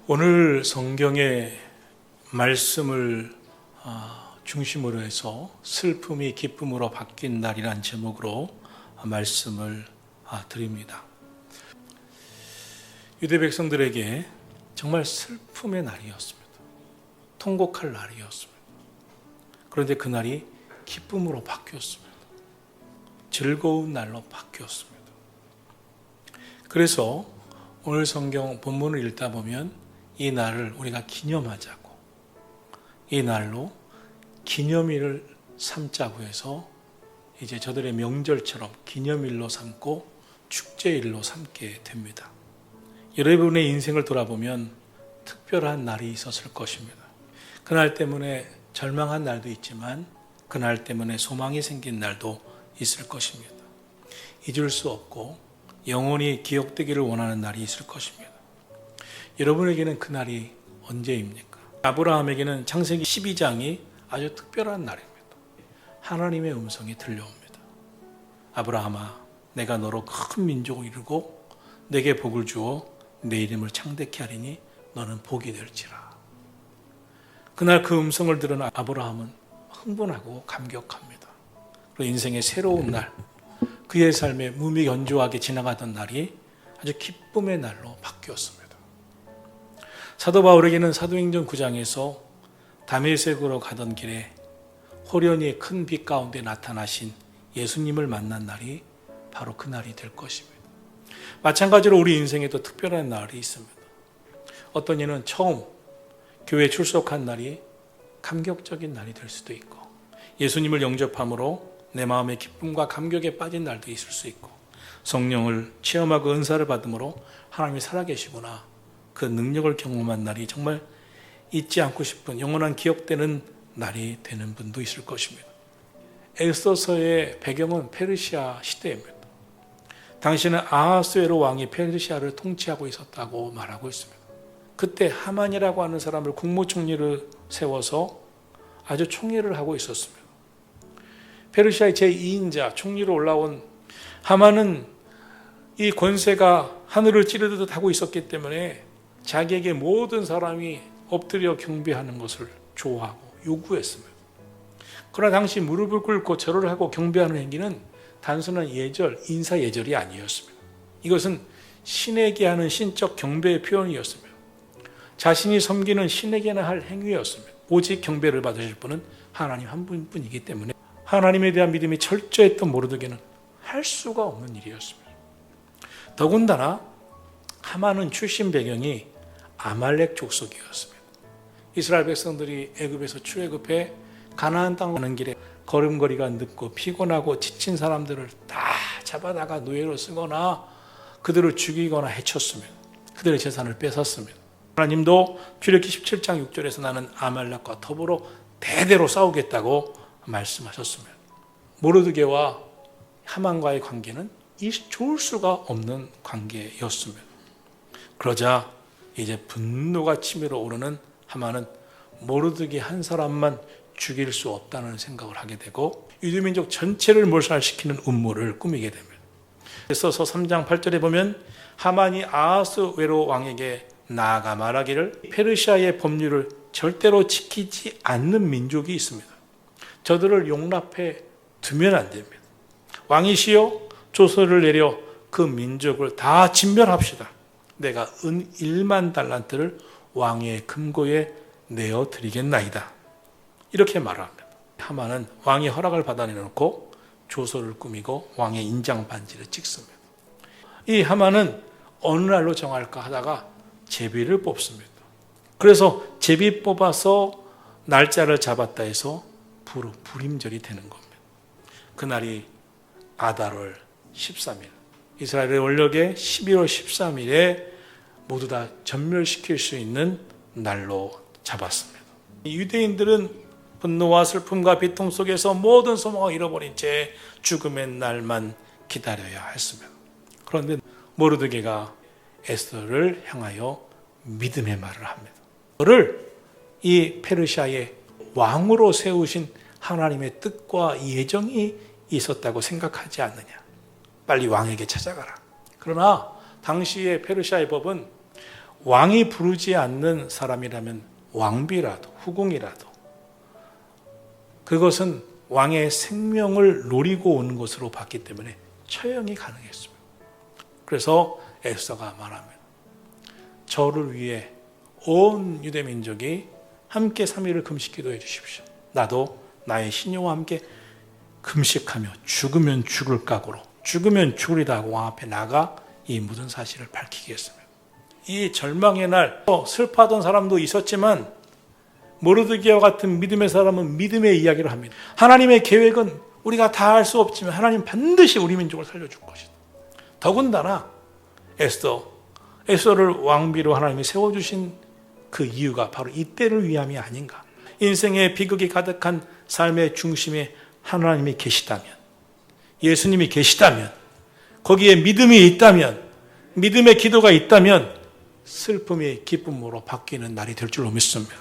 오늘 성경의 말씀을 중심으로 해서 슬픔이 기쁨으로 바뀐 날이란 제목으로 말씀을 드립니다. 유대 백성들에게 정말 슬픔의 날이었습니다. 통곡할 날이었습니다. 그런데 그날이 기쁨으로 바뀌었습니다. 즐거운 날로 바뀌었습니다. 그래서 오늘 성경 본문을 읽다 보면 이 날을 우리가 기념하자고, 이 날로 기념일을 삼자고 해서 이제 저들의 명절처럼 기념일로 삼고 축제일로 삼게 됩니다. 여러분의 인생을 돌아보면 특별한 날이 있었을 것입니다. 그날 때문에 절망한 날도 있지만 그날 때문에 소망이 생긴 날도 있을 것입니다. 잊을 수 없고 영원히 기억되기를 원하는 날이 있을 것입니다. 여러분에게는 그 날이 언제입니까? 아브라함에게는 창세기 12장이 아주 특별한 날입니다. 하나님의 음성이 들려옵니다. 아브라함아, 내가 너로 큰 민족을 이루고 내게 복을 주어 내 이름을 창대케 하리니 너는 복이 될지라. 그날 그 음성을 들은 아브라함은 흥분하고 감격합니다. 그리고 인생의 새로운 날, 그의 삶에 무미건조하게 지나가던 날이 아주 기쁨의 날로 바뀌었습니다. 사도 바울에게는 사도행전 9장에서 다메섹으로 가던 길에 호련히 큰 빛 가운데 나타나신 예수님을 만난 날이 바로 그 날이 될 것입니다. 마찬가지로 우리 인생에도 특별한 날이 있습니다. 어떤 이는 처음 교회에 출석한 날이 감격적인 날이 될 수도 있고, 예수님을 영접함으로 내 마음의 기쁨과 감격에 빠진 날도 있을 수 있고, 성령을 체험하고 은사를 받음으로 하나님이 살아계시구나, 그 능력을 경험한 날이 정말 잊지 않고 싶은 영원한 기억되는 날이 되는 분도 있을 것입니다. 에스더서의 배경은 페르시아 시대입니다. 당시는 아하스웨로 왕이 페르시아를 통치하고 있었다고 말하고 있습니다. 그때 하만이라고 하는 사람을 국무총리를 세워서 아주 총리를 하고 있었습니다. 페르시아의 제2인자 총리로 올라온 하만은 이 권세가 하늘을 찌르듯 하고 있었기 때문에 자기에게 모든 사람이 엎드려 경배하는 것을 좋아하고 요구했습니다. 그러나 당시 무릎을 꿇고 절을 하고 경배하는 행위는 단순한 예절, 인사 예절이 아니었습니다. 이것은 신에게 하는 신적 경배의 표현이었습니다. 자신이 섬기는 신에게나 할 행위였습니다. 오직 경배를 받으실 분은 하나님 한 분뿐이기 때문에 하나님에 대한 믿음이 철저했던 모르드게는 할 수가 없는 일이었습니다. 더군다나 하만은 출신 배경이 아말렉 족속이었습니다. 이스라엘 백성들이 애굽에서 출애굽해 가나안 땅 가는 길에 걸음걸이가 늦고 피곤하고 지친 사람들을 다 잡아다가 노예로 쓰거나 그들을 죽이거나 해쳤습니다. 그들의 재산을 뺏었습니다. 하나님도 출애굽기 17장 6절에서 나는 아말렉과 더불어 대대로 싸우겠다고 말씀하셨습니다. 모르드게와 하만과의 관계는 좋을 수가 없는 관계였습니다. 그러자 이제 분노가 치밀어 오르는 하만은 모르드게 한 사람만 죽일 수 없다는 생각을 하게 되고 유대민족 전체를 몰살시키는 음모를 꾸미게 됩니다. 그래서 3장 8절에 보면 하만이 아하스웨로 왕에게 나아가 말하기를 페르시아의 법률을 절대로 지키지 않는 민족이 있습니다. 저들을 용납해 두면 안 됩니다. 왕이시여 조서를 내려 그 민족을 다 진멸합시다. 내가 은 1만 달란트를 왕의 금고에 내어 드리겠나이다. 이렇게 말합니다. 하만은 왕의 허락을 받아내놓고 조서를 꾸미고 왕의 인장 반지를 찍습니다. 이 하만은 어느 날로 정할까 하다가 제비를 뽑습니다. 그래서 제비 뽑아서 날짜를 잡았다 해서 불임절이 되는 겁니다. 그날이 아달월 13일, 이스라엘의 원력의 11월 13일에 모두 다 전멸시킬 수 있는 날로 잡았습니다. 유대인들은 분노와 슬픔과 비통 속에서 모든 소망을 잃어버린 채 죽음의 날만 기다려야 했습니다. 그런데 모르드게가 에스더를 향하여 믿음의 말을 합니다. 너를 이 페르시아의 왕으로 세우신 하나님의 뜻과 예정이 있었다고 생각하지 않느냐. 빨리 왕에게 찾아가라. 그러나 당시의 페르시아의 법은 왕이 부르지 않는 사람이라면 왕비라도 후궁이라도 그것은 왕의 생명을 노리고 온 것으로 봤기 때문에 처형이 가능했습니다. 그래서 에스더가 말합니다. 저를 위해 온 유대민족이 함께 3일을 금식 기도해 주십시오. 나도 나의 신녀와 함께 금식하며 죽으면 죽을 각오로 죽으면 죽으리다 하고 왕 앞에 나가 이 모든 사실을 밝히게 했습니다. 이 절망의 날 슬퍼하던 사람도 있었지만 모르드게와 같은 믿음의 사람은 믿음의 이야기를 합니다. 하나님의 계획은 우리가 다 알 수 없지만 하나님 반드시 우리 민족을 살려줄 것이다. 더군다나 에스더를 왕비로 하나님이 세워주신 그 이유가 바로 이때를 위함이 아닌가. 인생의 비극이 가득한 삶의 중심에 하나님이 계시다면, 예수님이 계시다면, 거기에 믿음이 있다면, 믿음의 기도가 있다면 슬픔이 기쁨으로 바뀌는 날이 될 줄로 믿습니다.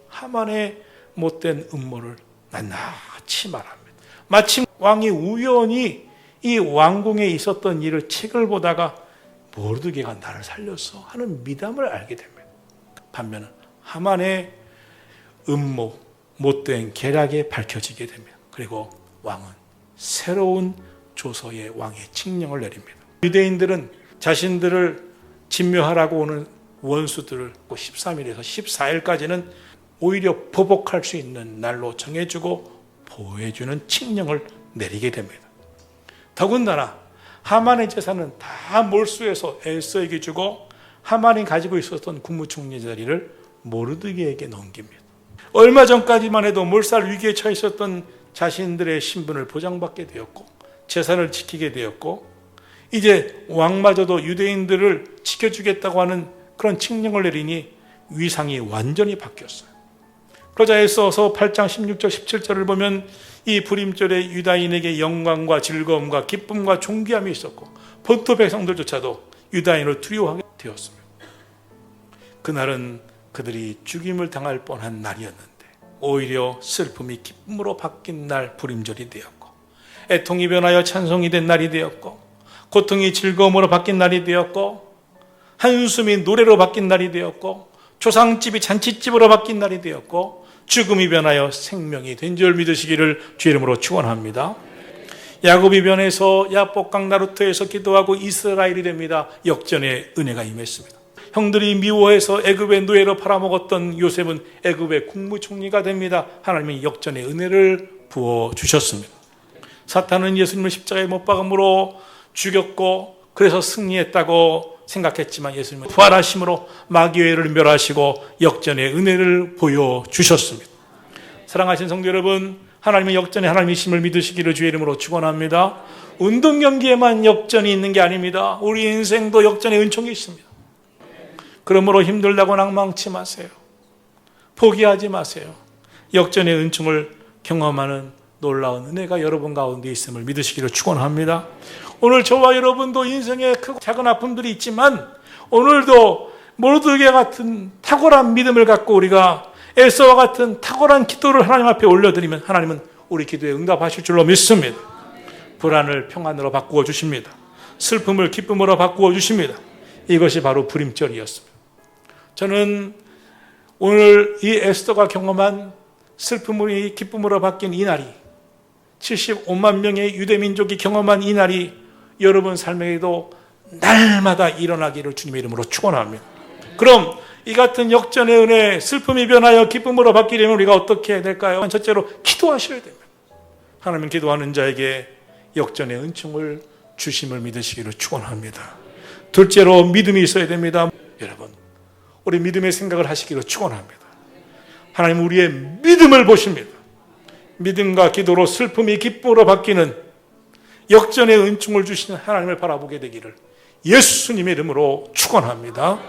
하만의 못된 음모를 낱낱이 말합니다. 마침 왕이 우연히 이 왕궁에 있었던 일을 책을 보다가 모르드게가 나를 살렸어 하는 미담을 알게 됩니다. 반면에 하만의 음모, 못된 계략이 밝혀지게 됩니다. 그리고 왕은 새로운 조서의 왕의 칙령을 내립니다. 유대인들은 자신들을 진멸하라고 오는 원수들을 13일에서 14일까지는 오히려 보복할 수 있는 날로 정해주고 보호해주는 칙령을 내리게 됩니다. 더군다나 하만의 재산은 다 몰수해서 에스더에게 주고 하만이 가지고 있었던 국무총리 자리를 모르드게에게 넘깁니다. 얼마 전까지만 해도 몰살 위기에 처해 있었던 자신들의 신분을 보장받게 되었고 재산을 지키게 되었고 이제 왕마저도 유대인들을 지켜주겠다고 하는 그런 칙령을 내리니 위상이 완전히 바뀌었어요. 그러자 에스더서 8장 16절 17절을 보면 이 불임절에 유다인에게 영광과 즐거움과 기쁨과 존귀함이 있었고 본토 백성들조차도 유다인을 두려워하게 되었습니다. 그날은 그들이 죽임을 당할 뻔한 날이었는데 오히려 슬픔이 기쁨으로 바뀐 날 불임절이 되었고 애통이 변하여 찬송이 된 날이 되었고 고통이 즐거움으로 바뀐 날이 되었고 한숨이 노래로 바뀐 날이 되었고 조상집이 잔치집으로 바뀐 날이 되었고 죽음이 변하여 생명이 된 줄 믿으시기를 주의 이름으로 축원합니다. 야곱이 변해서 야복강 나루터에서 기도하고 이스라엘이 됩니다. 역전의 은혜가 임했습니다. 형들이 미워해서 애굽의 노예로 팔아먹었던 요셉은 애굽의 국무총리가 됩니다. 하나님이 역전의 은혜를 부어주셨습니다. 사탄은 예수님을 십자가에 못 박음으로 죽였고 그래서 승리했다고 생각했지만 예수님은 부활하심으로 마귀를 멸하시고 역전의 은혜를 보여주셨습니다. 사랑하신 성도 여러분, 하나님의 역전의 하나님이심을 믿으시기를 주의 이름으로 축원합니다. 운동 경기에만 역전이 있는 게 아닙니다. 우리 인생도 역전의 은총이 있습니다. 그러므로 힘들다고 낭망치 마세요. 포기하지 마세요. 역전의 은총을 경험하는 놀라운 은혜가 여러분 가운데 있음을 믿으시기를 축원합니다. 오늘 저와 여러분도 인생에 크고 작은 아픔들이 있지만 오늘도 모르드게 같은 탁월한 믿음을 갖고 우리가 에스더와 같은 탁월한 기도를 하나님 앞에 올려드리면 하나님은 우리 기도에 응답하실 줄로 믿습니다. 불안을 평안으로 바꾸어 주십니다. 슬픔을 기쁨으로 바꾸어 주십니다. 이것이 바로 불임절이었습니다. 저는 오늘 이 에스더가 경험한 슬픔이 기쁨으로 바뀐 이 날이 75만 명의 유대민족이 경험한 이 날이 여러분 삶에도 날마다 일어나기를 주님의 이름으로 축원합니다. 그럼 이 같은 역전의 은혜, 슬픔이 변하여 기쁨으로 바뀌려면 우리가 어떻게 해야 될까요? 첫째로 기도하셔야 됩니다. 하나님 기도하는 자에게 역전의 은총을 주심을 믿으시기를 축원합니다. 둘째로 믿음이 있어야 됩니다. 여러분, 우리 믿음의 생각을 하시기를 축원합니다. 하나님 우리의 믿음을 보십니다. 믿음과 기도로 슬픔이 기쁨으로 바뀌는 역전의 은총을 주시는 하나님을 바라보게 되기를 예수님의 이름으로 축원합니다.